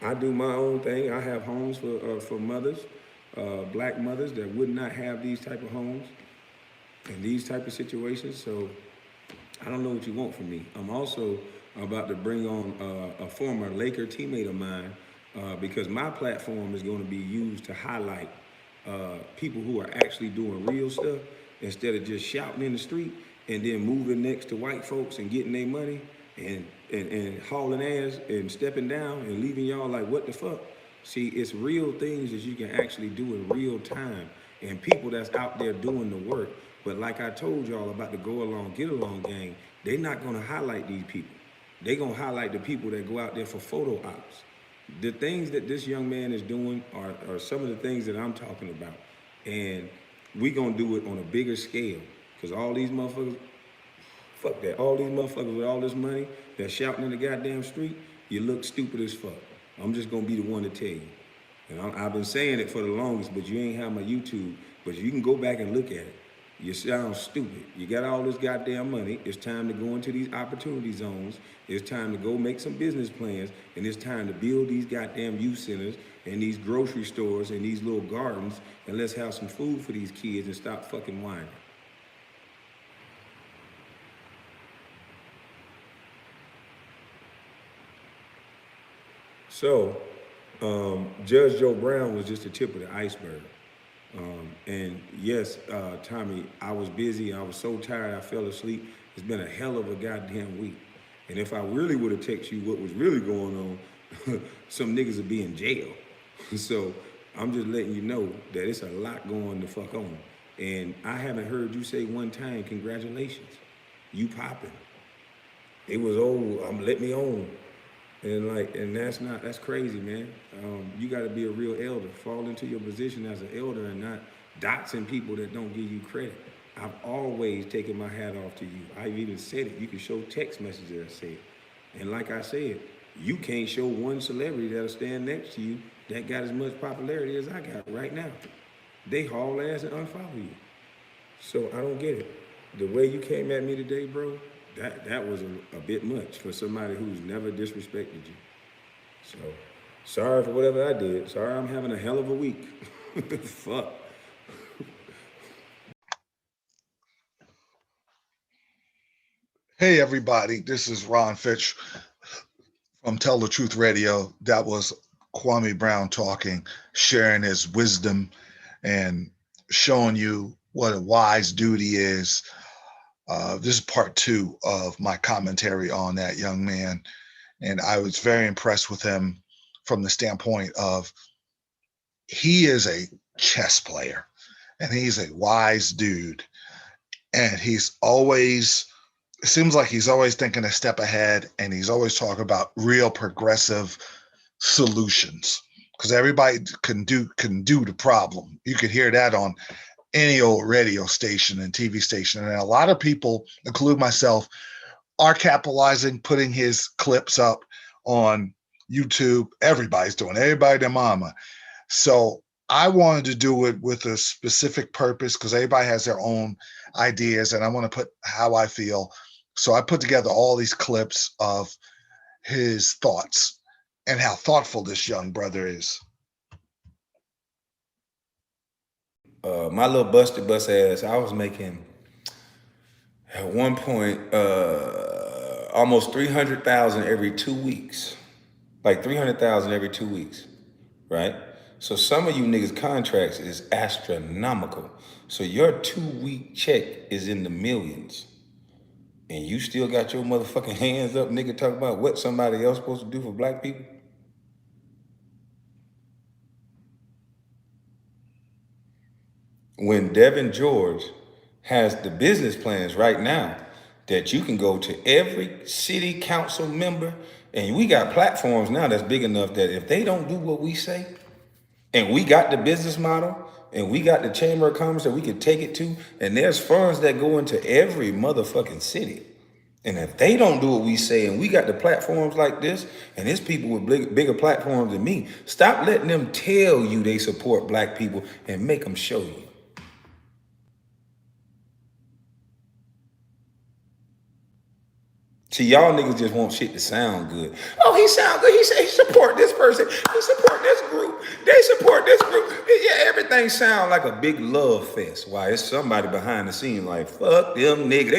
I do my own thing. I have homes for mothers, black mothers that would not have these type of homes in these type of situations. So I don't know what you want from me. I'm also about to bring on a former Laker teammate of mine because my platform is going to be used to highlight people who are actually doing real stuff instead of just shouting in the street and then moving next to white folks and getting their money and hauling ass and stepping down and leaving y'all like, what the fuck? See, it's real things that you can actually do in real time and people that's out there doing the work. But like I told y'all about the go along, get along gang, they're not gonna highlight these people. They're gonna highlight the people that go out there for photo ops. The things that this young man is doing are some of the things that I'm talking about. And we gonna do it on a bigger scale. Cause all these motherfuckers, fuck that. All these motherfuckers with all this money that's shouting in the goddamn street, you look stupid as fuck. I'm just gonna be the one to tell you. And I've been saying it for the longest, but you ain't have my YouTube. But you can go back and look at it. You sound stupid. You got all this goddamn money. It's time to go into these opportunity zones. It's time to go make some business plans. And it's time to build these goddamn youth centers and these grocery stores and these little gardens. And let's have some food for these kids and stop fucking whining. So, Judge Joe Brown was just the tip of the iceberg. And yes, Tommy, I was busy. I was so tired, I fell asleep. It's been a hell of a goddamn week. And if I really would have texted you what was really going on, some niggas would be in jail. So I'm just letting you know that it's a lot going the fuck on. And I haven't heard you say one time, congratulations. You popping. It was, oh, let me on. And that's crazy, man. You got to be a real elder. Fall into your position as an elder and not doxing people that don't give you credit. I've always taken my hat off to you. I've even said it. You can show text messages I said. And like I said, you can't show one celebrity that'll stand next to you that got as much popularity as I got right now. They haul ass and unfollow you. So I don't get it. The way you came at me today, bro, that was a bit much for somebody who's never disrespected you. So sorry for whatever I did. Sorry I'm having a hell of a week. Fuck. Hey, everybody, this is Ron Fitch from Tell the Truth Radio. That was Kwame Brown talking, sharing his wisdom and showing you what a wise duty is. This is part two of my commentary on that young man. And I was very impressed with him from the standpoint of he is a chess player and he's a wise dude. And he's always, it seems like he's always thinking a step ahead and he's always talking about real progressive solutions because everybody can do the problem. You could hear that on any old radio station and TV station. And a lot of people, include myself, are capitalizing, putting his clips up on YouTube. Everybody's doing it, everybody their mama. So I wanted to do it with a specific purpose because everybody has their own ideas and I want to put how I feel. So I put together all these clips of his thoughts and how thoughtful this young brother is. My little busted bus ass, I was making at one point almost 300,000 every 2 weeks. Like 300,000 every 2 weeks, right? So some of you niggas contracts is astronomical. So your 2 week check is in the millions. And you still got your motherfucking hands up, nigga, talking about what somebody else supposed to do for black people? When Devin George has the business plans right now that you can go to every city council member, and we got platforms now that's big enough that if they don't do what we say, and we got the business model, and we got the chamber of commerce that we could take it to, and there's funds that go into every motherfucking city. And if they don't do what we say, and we got the platforms like this, and there's people with bigger platforms than me, stop letting them tell you they support black people and make them show you. See, y'all niggas just want shit to sound good. Oh, he sound good. He said he support this person. everything sound like a big love fest. Why, it's somebody behind the scene like, fuck them niggas.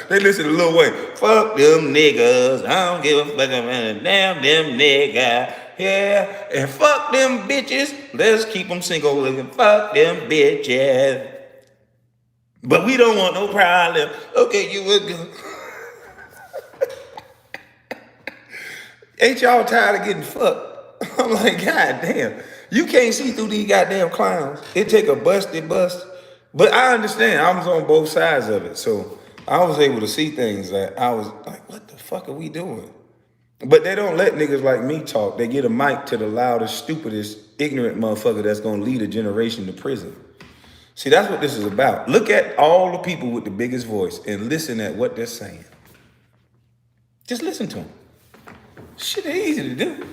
They listen to Lil Wayne. Fuck them niggas. I don't give a fuck about damn them nigga. Yeah, and fuck them bitches. Let's keep them single living. Fuck them bitches. But we don't want no problem. Okay, you would go. Ain't y'all tired of getting fucked? I'm like, God damn. You can't see through these goddamn clowns. It take a busted bust. But I understand. I was on both sides of it. So I was able to see things that I was like, what the fuck are we doing? But they don't let niggas like me talk. They get a mic to the loudest, stupidest, ignorant motherfucker that's gonna lead a generation to prison. See, that's what this is about. Look at all the people with the biggest voice and listen at what they're saying. Just listen to them. Shit ain't easy to do.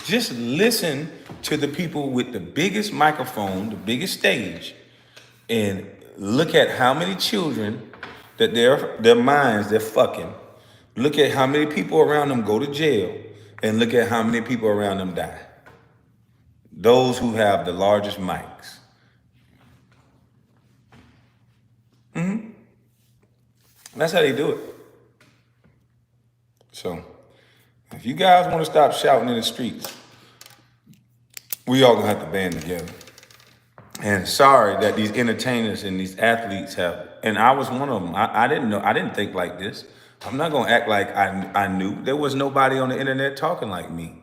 Just listen to the people with the biggest microphone, the biggest stage, and look at how many children that their minds they're fucking. Look at how many people around them go to jail, and look at how many people around them die. Those who have the largest mics. That's how they do it. So, if you guys want to stop shouting in the streets, we all gonna have to band together. And sorry that these entertainers and these athletes have, and I was one of them. I didn't know, I didn't think like this. I'm not gonna act like I knew. There was nobody on the internet talking like me.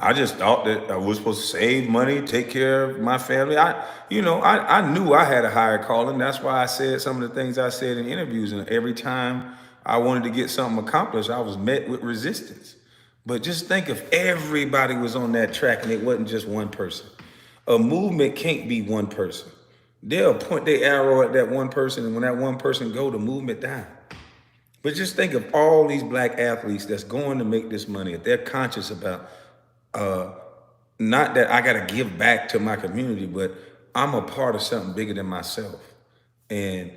I just thought that I was supposed to save money, take care of my family. I knew I had a higher calling. That's why I said some of the things I said in interviews. And every time I wanted to get something accomplished, I was met with resistance. But just think if everybody was on that track and it wasn't just one person. A movement can't be one person. They'll point their arrow at that one person, and when that one person go, the movement die. But just think of all these black athletes that's going to make this money, if they're conscious about not that I got to give back to my community, but I'm a part of something bigger than myself. And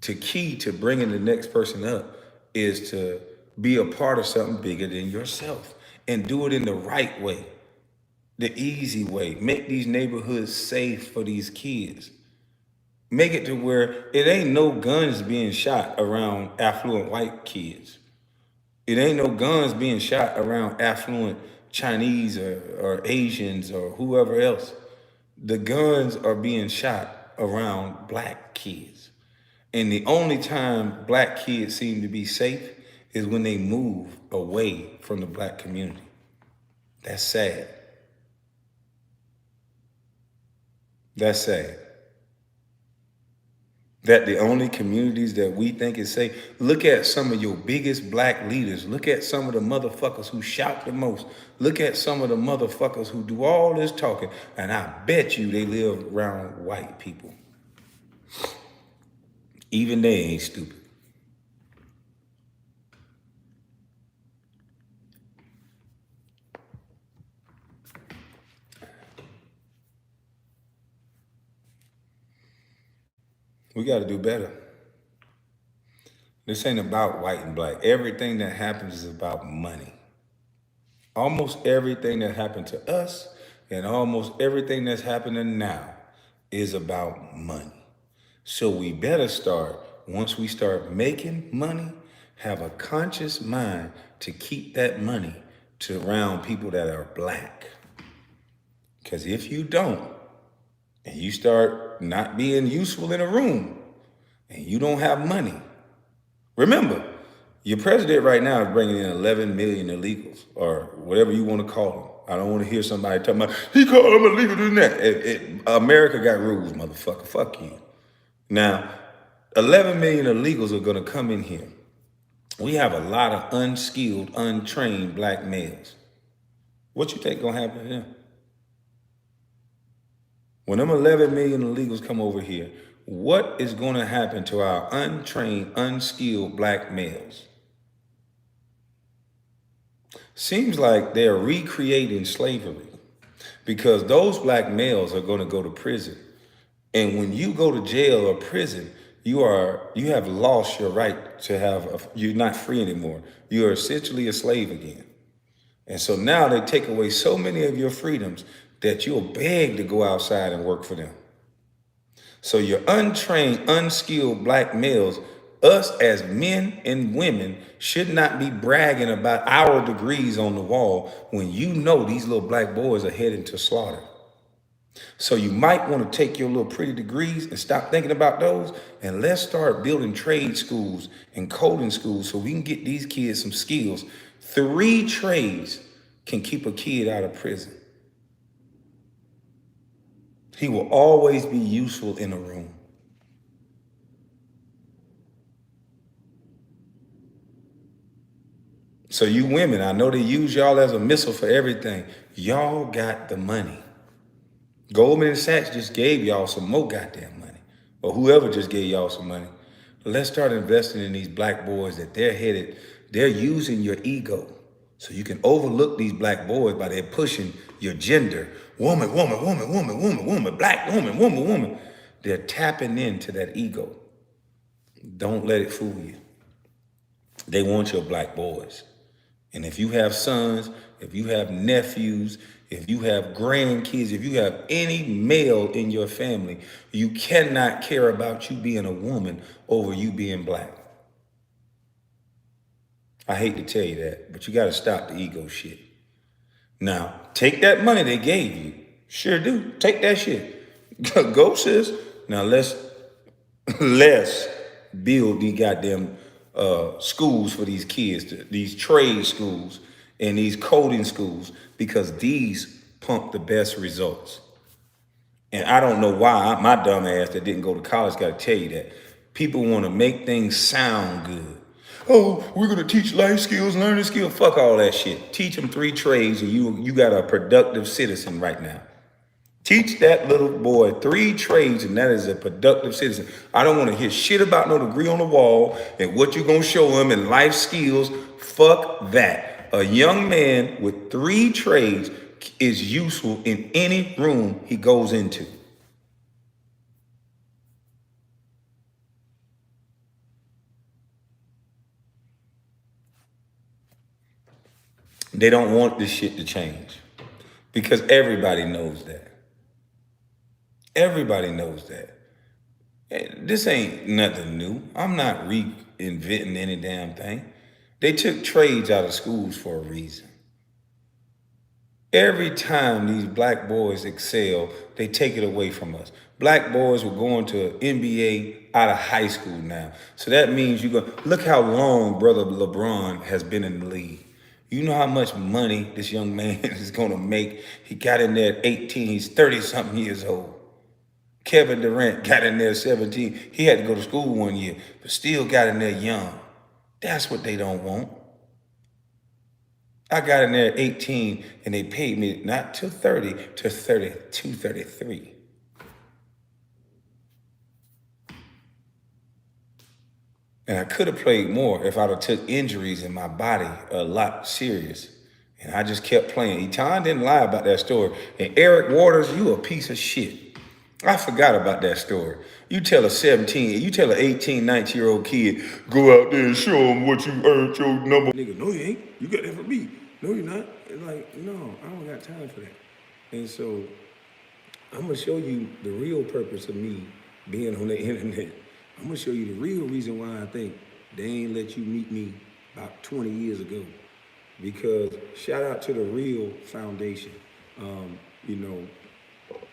the key to bringing the next person up is to be a part of something bigger than yourself and do it in the right way, the easy way. Make these neighborhoods safe for these kids. Make it to where it ain't no guns being shot around affluent white kids. It ain't no guns being shot around affluent Chinese or Asians or whoever else. The guns are being shot around black kids. And the only time black kids seem to be safe is when they move away from the black community. That's sad. That's sad. That the only communities that we think is safe. Look at some of your biggest black leaders. Look at some of the motherfuckers who shout the most. Look at some of the motherfuckers who do all this talking. And I bet you they live around white people. Even they ain't stupid. We got to do better. This ain't about white and black. Everything that happens is about money. Almost everything that happened to us and almost everything that's happening now is about money. So we better start, once we start making money, have a conscious mind to keep that money to around people that are black. Because if you don't, and you start not being useful in a room, and you don't have money. Remember, your president right now is bringing in 11 million illegals, or whatever you want to call them. I don't want to hear somebody talking about, he called them illegal doing that. America got rules, motherfucker, fuck you. Now, 11 million illegals are going to come in here. We have a lot of unskilled, untrained black males. What you think going to happen to them? When them 11 million illegals come over here, what is going to happen to our untrained, unskilled black males? Seems like they're recreating slavery because those black males are going to go to prison. And when you go to jail or prison, you have lost your right to you're not free anymore. You are essentially a slave again. And so now they take away so many of your freedoms that you'll beg to go outside and work for them. So your untrained, unskilled black males, us as men and women, should not be bragging about our degrees on the wall when you know these little black boys are heading to slaughter. So you might want to take your little pretty degrees and stop thinking about those, and let's start building trade schools and coding schools so we can get these kids some skills. 3 trades can keep a kid out of prison. He will always be useful in a room. So you women, I know they use y'all as a missile for everything. Y'all got the money. Goldman Sachs just gave y'all some more goddamn money, or whoever just gave y'all some money. Let's start investing in these black boys that they're using your ego. So you can overlook these black boys by they're pushing your gender. Woman, woman, woman, woman, woman, woman, black woman, woman, woman. They're tapping into that ego. Don't let it fool you. They want your black boys. And if you have sons, if you have nephews, if you have grandkids, if you have any male in your family, you cannot care about you being a woman over you being black. I hate to tell you that, but you got to stop the ego shit. Now, take that money they gave you. Sure do. Take that shit. Go, sis. Now let's build these goddamn schools for these kids, these trade schools and these coding schools, because these pump the best results. And I don't know why my dumb ass that didn't go to college got to tell you that. People want to make things sound good. Oh, we're going to teach life skills, learning skills. Fuck all that shit. Teach them 3 trades and you got a productive citizen right now. Teach that little boy 3 trades, and that is a productive citizen. I don't want to hear shit about no degree on the wall and what you're going to show him and life skills. Fuck that. A young man with 3 trades is useful in any room he goes into. They don't want this shit to change because everybody knows that. Everybody knows that. This ain't nothing new. I'm not reinventing any damn thing. They took trades out of schools for a reason. Every time these black boys excel, they take it away from us. Black boys were going to an NBA out of high school now. So that means look how long brother LeBron has been in the league. You know how much money this young man is going to make. He got in there at 18. He's 30-something years old. Kevin Durant got in there at 17. He had to go to school 1 year, but still got in there young. That's what they don't want. I got in there at 18 and they paid me not till 30, to 32, 33. And I could have played more if I'd have took injuries in my body a lot serious. And I just kept playing. Eton didn't lie about that story. And Eric Waters, you a piece of shit. I forgot about that story. You tell a 18, 19-year-old kid, go out there and show him what you earned your number. Nigga, no you ain't. You got that from me. No you're not. It's like, no, I don't got time for that. And so I'm gonna show you the real purpose of me being on the internet. I'm gonna show you the real reason why I think they ain't let you meet me about 20 years ago. Because shout out to the Real Foundation.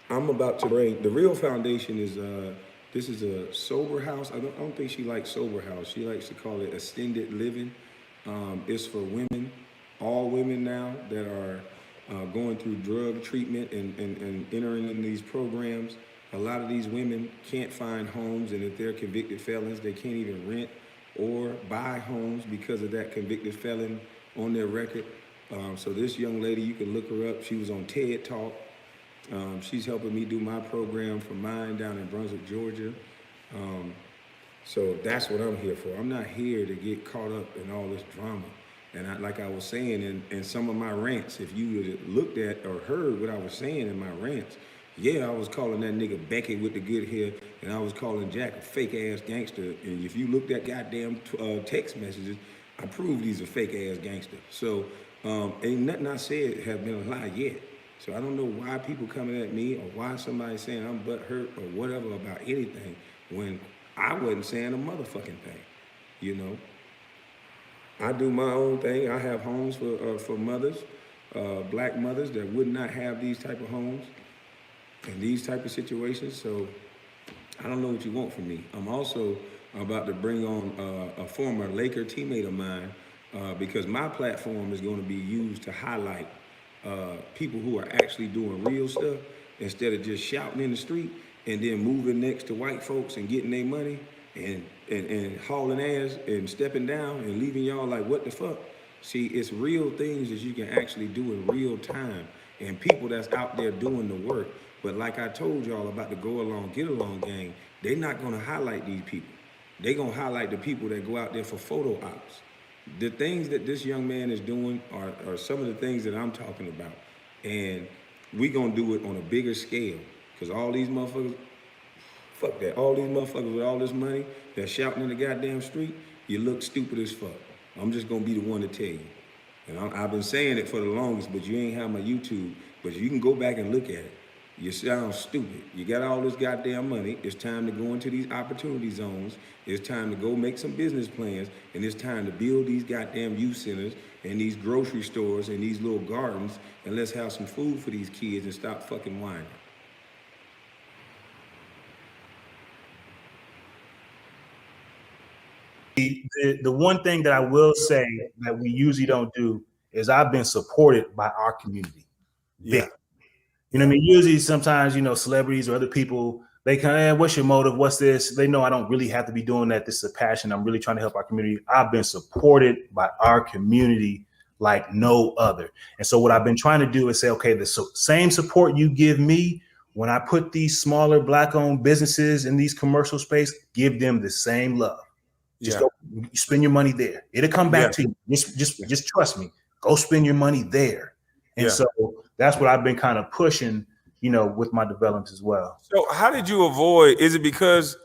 I'm about to bring, the Real Foundation is, this is a sober house. I don't think she likes sober house. She likes to call it extended living. It's for women, all women now that are going through drug treatment and entering in these programs. A lot of these women can't find homes, and if they're convicted felons, they can't even rent or buy homes because of that convicted felon on their record. So this young lady, you can look her up. She was on TED Talk. She's helping me do my program for mine down in Brunswick, Georgia. So that's what I'm here for. I'm not here to get caught up in all this drama. And like I was saying in some of my rants, if you would have looked at or heard what I was saying in my rants, yeah, I was calling that nigga Becky with the good hair, and I was calling Jack a fake-ass gangster. And if you looked at goddamn text messages, I proved he's a fake-ass gangster. So ain't nothing I said have been a lie yet. So I don't know why people coming at me or why somebody saying I'm butthurt or whatever about anything when I wasn't saying a motherfucking thing. You know, I do my own thing. I have homes for mothers, black mothers that would not have these type of homes in these type of situations. So I don't know what you want from me. I'm also about to bring on a former Laker teammate of mine because my platform is going to be used to highlight people who are actually doing real stuff instead of just shouting in the street and then moving next to white folks and getting their money and hauling ass and stepping down and leaving y'all like, what the fuck? See, it's real things that you can actually do in real time and people that's out there doing the work. But like I told y'all about the go along, get along gang, they're not gonna highlight these people. They're gonna highlight the people that go out there for photo ops. The things that this young man is doing are some of the things that I'm talking about. And we gonna do it on a bigger scale. Cause all these motherfuckers, fuck that. All these motherfuckers with all this money that's shouting in the goddamn street, you look stupid as fuck. I'm just gonna be the one to tell you. And I've been saying it for the longest, but you ain't have my YouTube. But you can go back and look at it. You sound stupid. You got all this goddamn money. It's time to go into these opportunity zones. It's time to go make some business plans. And it's time to build these goddamn youth centers and these grocery stores and these little gardens. And let's have some food for these kids and stop fucking whining. The one thing that I will say that we usually don't do is I've been supported by our community. Yeah. You know what I mean? Usually sometimes, you know, celebrities or other people, they kind of, what's your motive? What's this? They know I don't really have to be doing that. This is a passion. I'm really trying to help our community. I've been supported by our community like no other. And so what I've been trying to do is say, okay, the same support you give me when I put these smaller Black-owned businesses in these commercial space, give them the same love. Just go spend your money there. It'll come back to you. Just trust me. Go spend your money there. And so that's what I've been kind of pushing, you know, with my developments as well. So how did you avoid, is it because,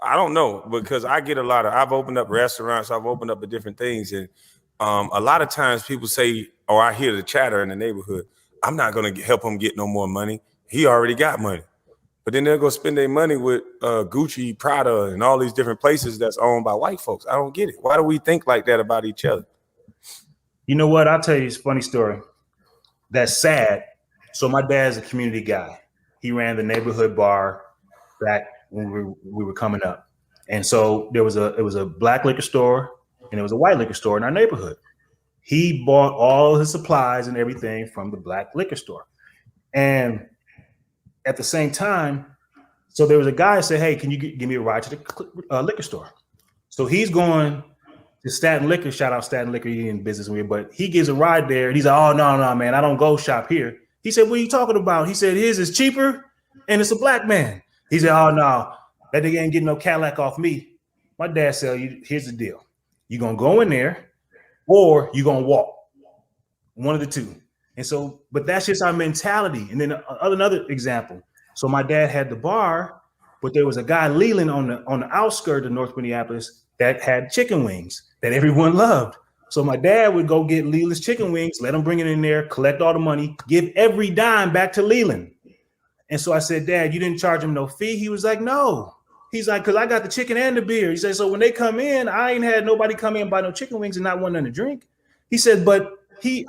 I don't know, because I get I've opened up restaurants, I've opened up different things. And a lot of times people say, or I hear the chatter in the neighborhood, I'm not going to help him get no more money. He already got money. But then they'll go spend their money with Gucci, Prada, and all these different places that's owned by white folks. I don't get it. Why do we think like that about each other? You know what? I'll tell you a funny story. That's sad. So my dad's a community guy. He ran the neighborhood bar back when we were coming up. And so it was a black liquor store and it was a white liquor store in our neighborhood. He bought all his supplies and everything from the black liquor store. And at the same time, so there was a guy who said, hey, can you give me a ride to the liquor store? So he's going to Staten Liquor, shout out Staten Liquor, he in business with, but he gives a ride there and he's like, oh, no, man, I don't go shop here. He said, what are you talking about? He said, his is cheaper and it's a black man. He said, oh, no, that nigga ain't getting no Cadillac off me. My dad said, here's the deal. You're going to go in there or you're going to walk. One of the two. And so, but that's just our mentality. And then another example. So my dad had the bar, but there was a guy, Leland, on the outskirts of North Minneapolis that had chicken wings that everyone loved. So my dad would go get Leland's chicken wings, let him bring it in there, collect all the money, give every dime back to Leland. And so I said, Dad, you didn't charge him no fee? He was like, no. He's like, because I got the chicken and the beer. He said, so when they come in, I ain't had nobody come in and buy no chicken wings and not want nothing to drink. He said, but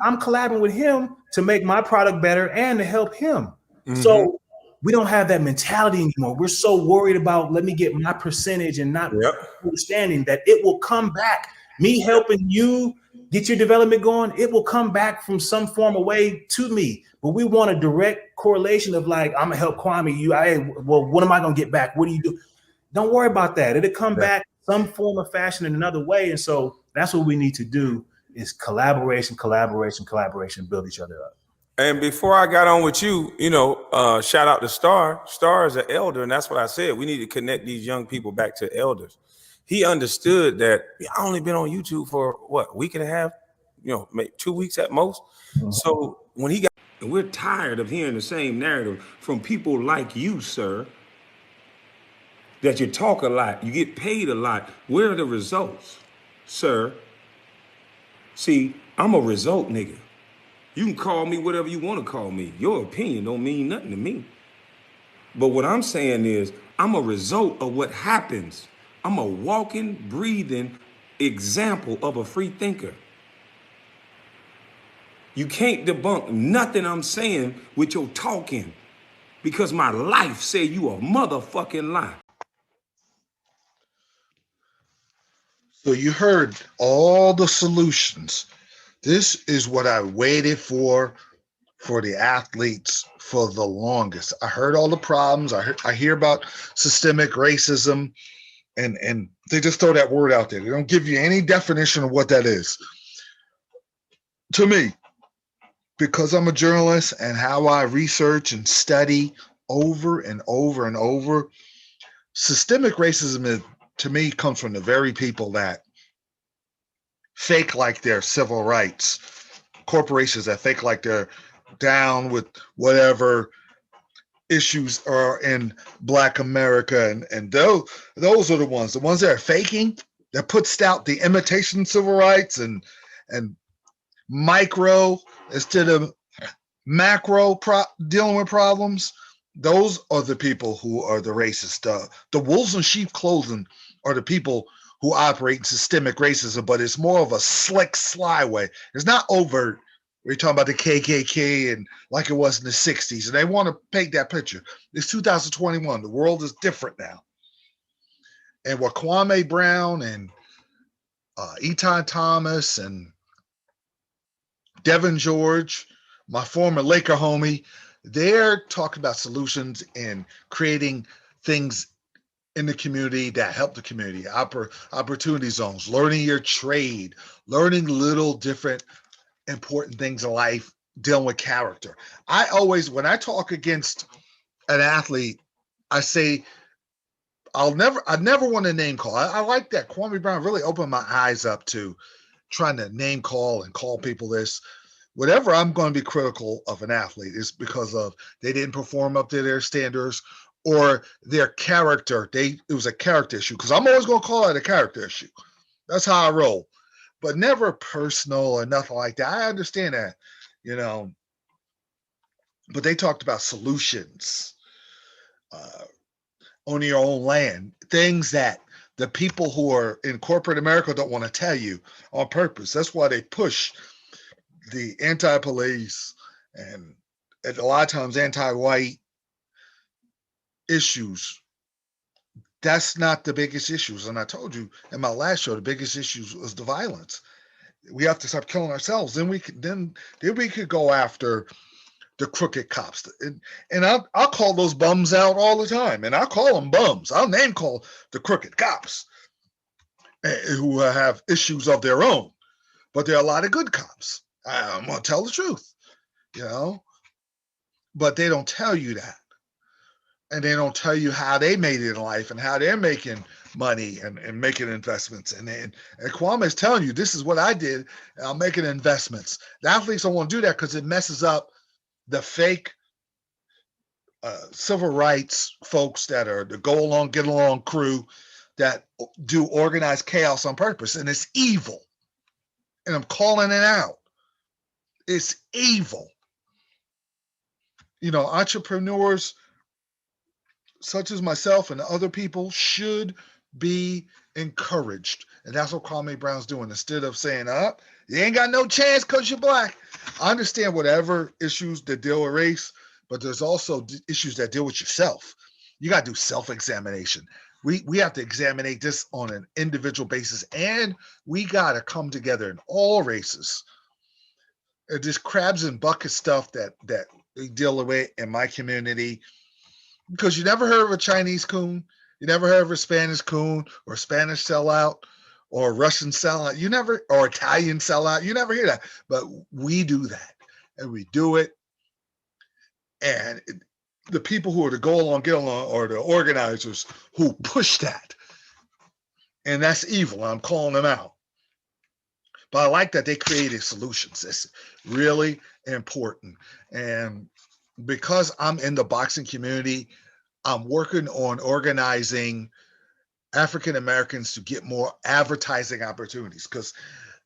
I'm collaborating with him to make my product better and to help him. Mm-hmm. So we don't have that mentality anymore. We're so worried about, let me get my percentage and not understanding that it will come back. Me helping you get your development going, it will come back from some form of way to me. But we want a direct correlation of like, I'm gonna help Kwame. Well, what am I gonna get back? What do you do? Don't worry about that. It'll come back some form of fashion in another way. And so that's what we need to do is collaboration, build each other up. And before I got on with you, shout out to Star. Star is an elder, and that's what I said. We need to connect these young people back to elders. He understood that I only been on YouTube for a week and a half, maybe 2 weeks at most. Mm-hmm. So when he got, and we're tired of hearing the same narrative from people like you, sir, that you talk a lot, you get paid a lot. Where are the results, sir? See, I'm a result nigga. You can call me whatever you want to call me. Your opinion don't mean nothing to me. But what I'm saying is, I'm a result of what happens. I'm a walking, breathing example of a free thinker. You can't debunk nothing I'm saying with your talking because my life say you a motherfucking lie. So you heard all the solutions. This is what I waited for the athletes for the longest. I heard all the problems. I hear about systemic racism, and they just throw that word out there. They don't give you any definition of what that is. To me, because I'm a journalist and how I research and study over and over and over, systemic racism is, to me, comes from the very people that fake like their civil rights, corporations that fake like they're down with whatever issues are in Black America, and those are the ones that are faking, that puts out the imitation civil rights and micro instead of macro dealing with problems. Those are the people who are the racist. The wolves in sheep clothing are the people who operate in systemic racism, but it's more of a slick, sly way. It's not overt. We're talking about the KKK and like it was in the 60s, and they want to paint that picture. It's 2021. The world is different now. And what Kwame Brown and Eton Thomas and Devin George, my former Laker homie, they're talking about solutions and creating things in the community that help the community, opportunity zones, learning your trade, learning little different important things in life, dealing with character. I always, when I talk against an athlete, I say, I never want to name call. I like that. Kwame Brown really opened my eyes up to trying to name call and call people this. Whatever I'm going to be critical of an athlete is because of they didn't perform up to their standards or their character. It was a character issue, because I'm always going to call it a character issue. That's how I roll, but never personal or nothing like that. I understand that, but they talked about solutions, on your own land, things that the people who are in corporate America don't want to tell you on purpose. That's why they push the anti-police and a lot of times anti-white issues. That's not the biggest issues. And I told you in my last show, the biggest issues was the violence. We have to stop killing ourselves. Then we could go after the crooked cops. And I'll call those bums out all the time. And I'll call them bums. I'll name call the crooked cops who have issues of their own. But there are a lot of good cops. I'm going to tell the truth, but they don't tell you that. And they don't tell you how they made it in life and how they're making money and making investments. And Kwame is telling you, this is what I did. And I'm making investments. The athletes don't want to do that because it messes up the fake civil rights folks that are the go along, get along crew that do organized chaos on purpose. And it's evil. And I'm calling it out. It's evil. Entrepreneurs such as myself and other people should be encouraged. And that's what Kwame Brown's doing. Instead of saying, you ain't got no chance because you're Black. I understand whatever issues that deal with race, but there's also issues that deal with yourself. You got to do self-examination. We have to examine this on an individual basis, and we got to come together in all races. This crabs and bucket stuff that we deal with in my community, because you never heard of a Chinese coon, you never heard of a Spanish coon or Spanish sellout or Russian sellout, or Italian sellout, you never hear that, but we do that, and we do it, and the people who are the go along, get along, or the organizers who push that, and that's evil. I'm calling them out. But I like that they created solutions. It's really important. And because I'm in the boxing community, I'm working on organizing African Americans to get more advertising opportunities, because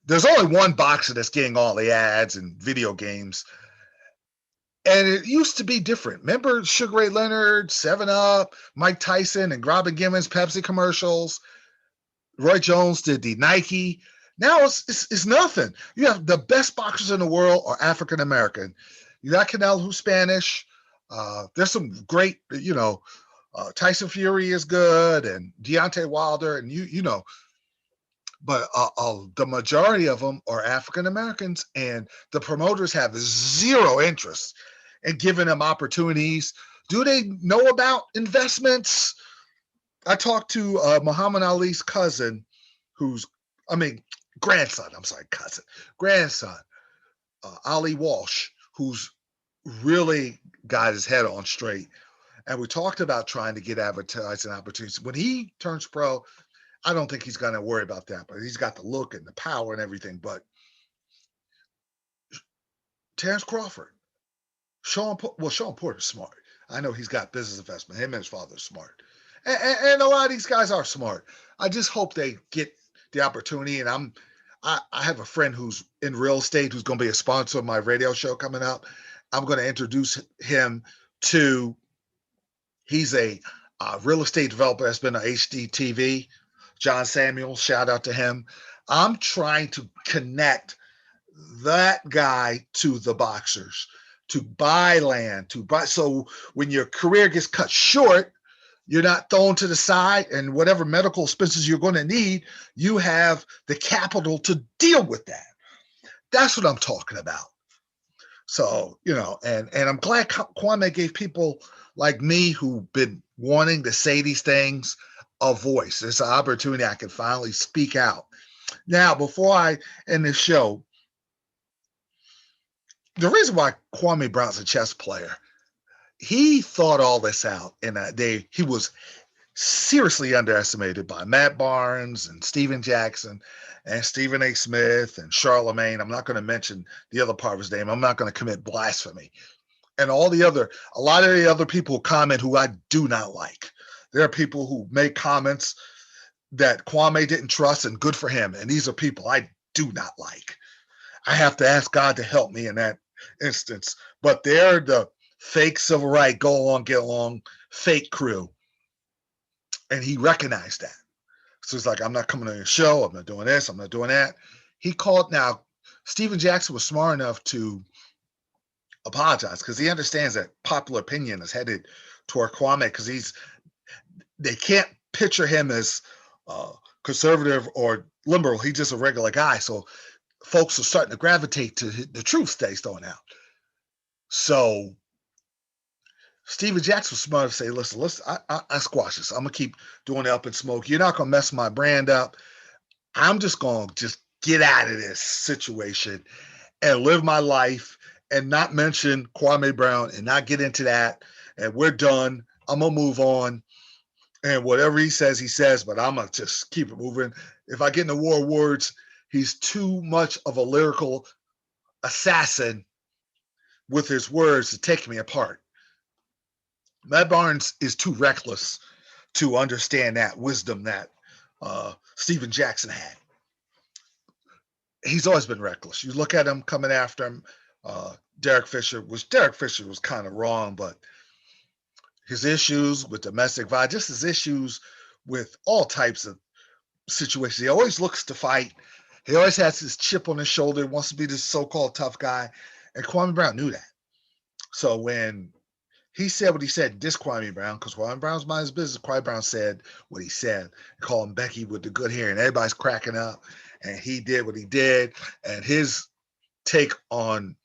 there's only one boxer that's getting all the ads and video games. And it used to be different. Remember Sugar Ray Leonard, 7-Up, Mike Tyson, and Robin Givens Pepsi commercials? Roy Jones did the Nike. Now it's nothing. You have the best boxers in the world are African American. You got Canelo, who's Spanish. There's some great, Tyson Fury is good, and Deontay Wilder, and but the majority of them are African Americans, and the promoters have zero interest in giving them opportunities. Do they know about investments? I talked to Muhammad Ali's grandson, Ali Walsh, who's really got his head on straight. And we talked about trying to get advertising opportunities. When he turns pro, I don't think he's going to worry about that, but he's got the look and the power and everything. But Terrence Crawford, Sean Porter's smart. I know he's got business investment. Him and his father are smart. And a lot of these guys are smart. I just hope they get the opportunity. And I have a friend who's in real estate who's going to be a sponsor of my radio show coming up. I'm going to introduce him to, he's a real estate developer that's been on HDTV. John Samuel, shout out to him. I'm trying to connect that guy to the boxers, to buy land, so when your career gets cut short, you're not thrown to the side, and whatever medical expenses you're going to need, you have the capital to deal with that. That's what I'm talking about. So, and I'm glad Kwame gave people like me who've been wanting to say these things a voice. It's an opportunity I can finally speak out. Now, before I end this show, the reason why Kwame Brown's a chess player, he thought all this out, and he was seriously underestimated by Matt Barnes and Steven Jackson and Stephen A. Smith and Charlemagne. I'm not going to mention the other part of his name. I'm not going to commit blasphemy. And a lot of the other people comment who I do not like. There are people who make comments that Kwame didn't trust, and good for him. And these are people I do not like. I have to ask God to help me in that instance. But they're the fake civil right, go along, get along, fake crew. And he recognized that. So it's like, I'm not coming on your show. I'm not doing this. I'm not doing that. Now, Stephen Jackson was smart enough to apologize because he understands that popular opinion is headed toward Kwame because they can't picture him as conservative or liberal. He's just a regular guy. So folks are starting to gravitate to the truth that he's throwing out. So Stephen Jackson was smart to say, listen, I squash this. I'm going to keep doing the up and smoke. You're not going to mess my brand up. I'm just going to get out of this situation and live my life and not mention Kwame Brown and not get into that. And we're done. I'm going to move on. And whatever he says, but I'm going to just keep it moving. If I get in the war of words, he's too much of a lyrical assassin with his words to take me apart. Matt Barnes is too reckless to understand that wisdom that Stephen Jackson had. He's always been reckless. You look at him coming after him, Derek Fisher was kind of wrong, but his issues with domestic violence, just his issues with all types of situations. He always looks to fight. He always has his chip on his shoulder, wants to be this so-called tough guy. And Kwame Brown knew that. So when he said what he said, diss Kwame Brown, because Kwame Brown's mind his business, Kwame Brown said what he said, calling Becky with the good hair, and everybody's cracking up. And he did what he did. And his take on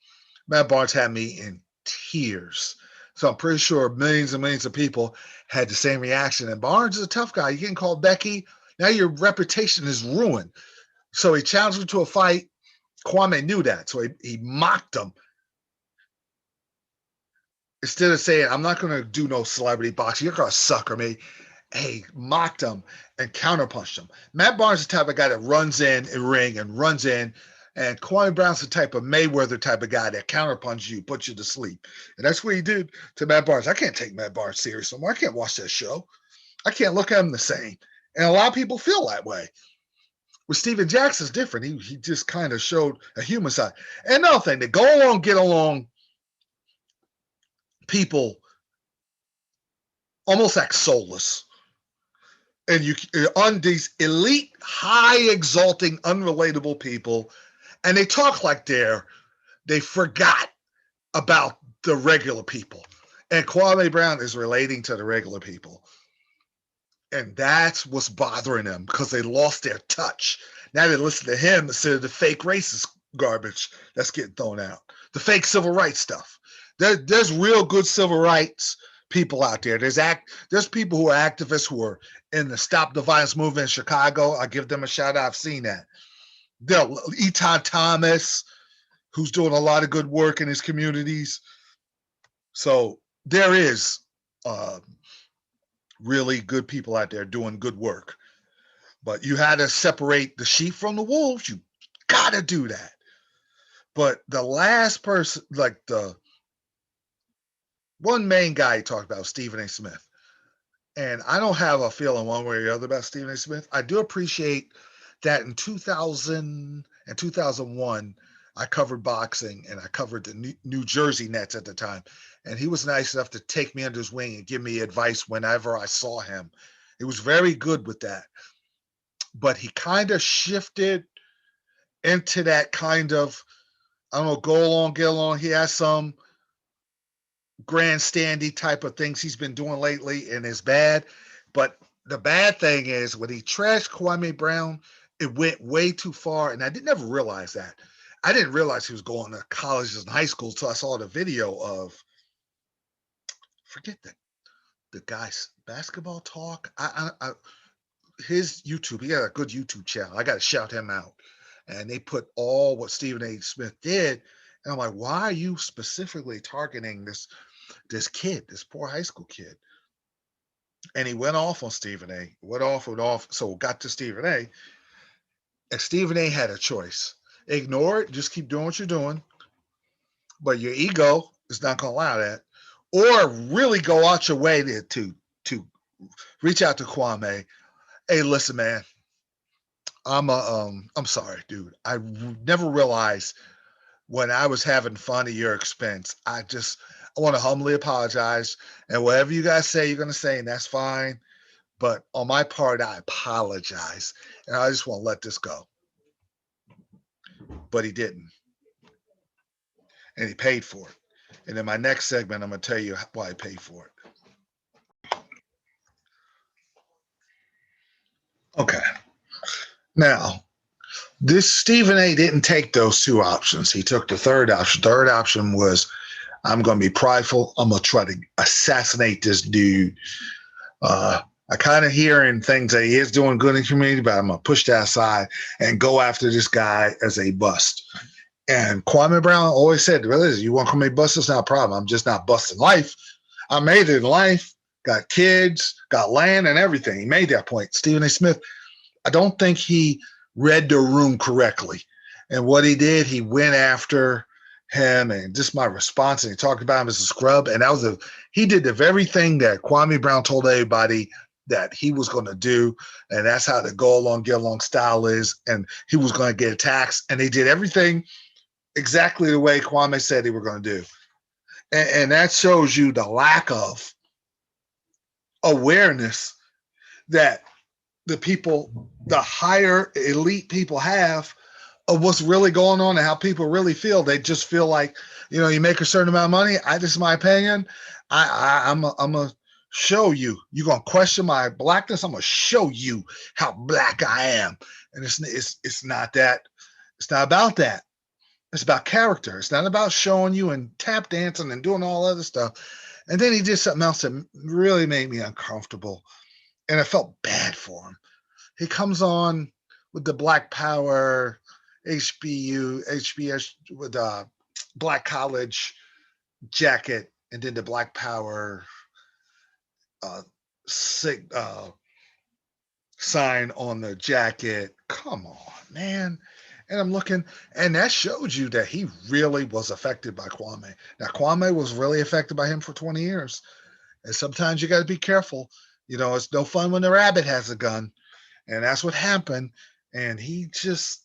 Matt Barnes had me in tears. So I'm pretty sure millions and millions of people had the same reaction. And Barnes is a tough guy. You getting called Becky, now your reputation is ruined. So he challenged him to a fight. Kwame knew that. So he mocked him. Instead of saying, I'm not going to do no celebrity boxing, you're going to sucker me. Hey, mocked him and counterpunched him. Matt Barnes is the type of guy that runs in a ring and runs in. And Kwame Brown's the type of Mayweather type of guy that counterpunches you, puts you to sleep. And that's what he did to Matt Barnes. I can't take Matt Barnes serious anymore. I can't watch that show. I can't look at him the same. And a lot of people feel that way. With Steven Jackson's different. He just kind of showed a human side. And another thing, to go along, get along, people almost act soulless. And you on these elite, high exalting, unrelatable people, and they talk like they forgot about the regular people. And Kwame Brown is relating to the regular people. And that's what's bothering them because they lost their touch. Now they listen to him instead of the fake racist garbage that's getting thrown out, the fake civil rights stuff. There's real good civil rights people out there. There's people who are activists who are in the Stop the Violence movement in Chicago. I give them a shout out. I've seen that. Eton Thomas, who's doing a lot of good work in his communities. So there is really good people out there doing good work. But you had to separate the sheep from the wolves. You got to do that. But the last person, like the one main guy he talked about, Stephen A. Smith. And I don't have a feeling one way or the other about Stephen A. Smith. I do appreciate that in 2000 and 2001, I covered boxing and I covered the New Jersey Nets at the time. And he was nice enough to take me under his wing and give me advice whenever I saw him. He was very good with that. But he kind of shifted into that kind of, I don't know, go along, get along. He has some grandstandy type of things he's been doing lately and it's bad. But the bad thing is when he trashed Kwame Brown, it went way too far. And I never realize that. I didn't realize he was going to colleges and high schools until I saw the video of, forget the guy's basketball talk. His YouTube, he got a good YouTube channel. I got to shout him out. And they put all what Stephen A. Smith did. And I'm like, why are you specifically targeting this kid, this poor high school kid? And he went off on Stephen A. Went off. So got to Stephen A. And Stephen A. had a choice. Ignore it. Just keep doing what you're doing. But your ego is not going to allow that. Or really go out your way to reach out to Kwame. Hey, listen, man. I'm sorry, dude. I never realized when I was having fun at your expense. I want to humbly apologize. And whatever you guys say, you're going to say, and that's fine. But on my part, I apologize. And I just want to let this go. But he didn't. And he paid for it. And in my next segment, I'm going to tell you why I paid for it. Okay. Now, this Stephen A. didn't take those two options. He took the third option. Third option was, I'm going to be prideful. I'm going to try to assassinate this dude. I kind of hearing things that he is doing good in the community, but I'm going to push that aside and go after this guy as a bust. And Kwame Brown always said, really, you want to call me bust? It's not a problem. I'm just not busting life. I made it in life, got kids, got land and everything. He made that point. Stephen A. Smith, I don't think he read the room correctly. And what he did, he went after him, and just my response, and he talked about him as a scrub. And he did the very thing that Kwame Brown told everybody that he was going to do. And that's how the go along, get along style is. And he was going to get attacked. And they did everything exactly the way Kwame said they were going to do. And that shows you the lack of awareness that the people, the higher elite people have of what's really going on and how people really feel. They just feel like, you make a certain amount of money. This is my opinion. I'm going to show you. You're going to question my blackness. I'm going to show you how black I am. And it's not that. It's not about that. It's about character. It's not about showing you and tap dancing and doing all other stuff. And then he did something else that really made me uncomfortable. And I felt bad for him. He comes on with the Black Power, HBS with a Black College jacket, and then the Black Power sign on the jacket. Come on, man. And I'm looking, and that showed you that he really was affected by Kwame. Now, Kwame was really affected by him for 20 years. And sometimes you got to be careful. It's no fun when the rabbit has a gun. And that's what happened. And he just,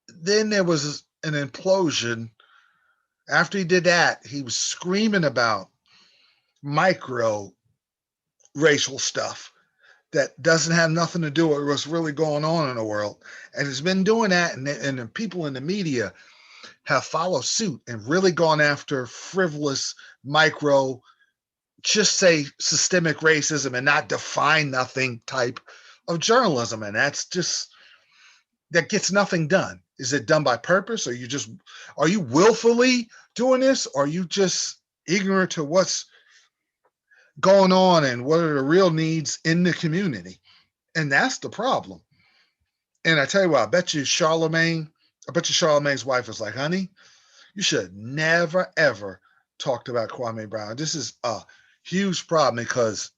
then there was an implosion. After he did that, he was screaming about micro racial stuff that doesn't have nothing to do with what's really going on in the world. And it's been doing that, and the people in the media have followed suit and really gone after frivolous micro, just say systemic racism and not define nothing type of journalism. And that's just, that gets nothing done. Is it done by purpose? Or are you willfully doing this? Or are you just ignorant to what's going on and what are the real needs in the community? And that's the problem. And I tell you what, I bet you Charlemagne's wife was like, honey, you should never, ever talked about Kwame Brown. This is a huge problem because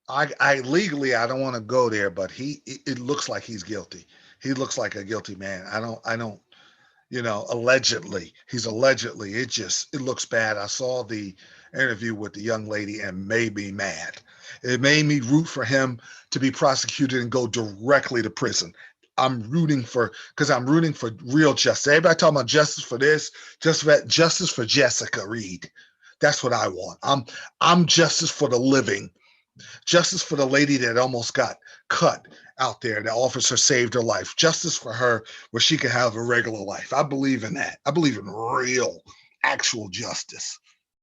I legally, I don't want to go there, but it looks like he's guilty. He looks like a guilty man. I don't, allegedly, it looks bad. I saw the interview with the young lady and made me mad. It made me root for him to be prosecuted and go directly to prison. I'm rooting for real justice. Everybody talking about justice for this, justice for Jessica Reed. That's what I want. I'm justice for the living. Justice for the lady that almost got cut out there. The officer saved her life. Justice for her where she can have a regular life. I believe in that. I believe in real, actual justice.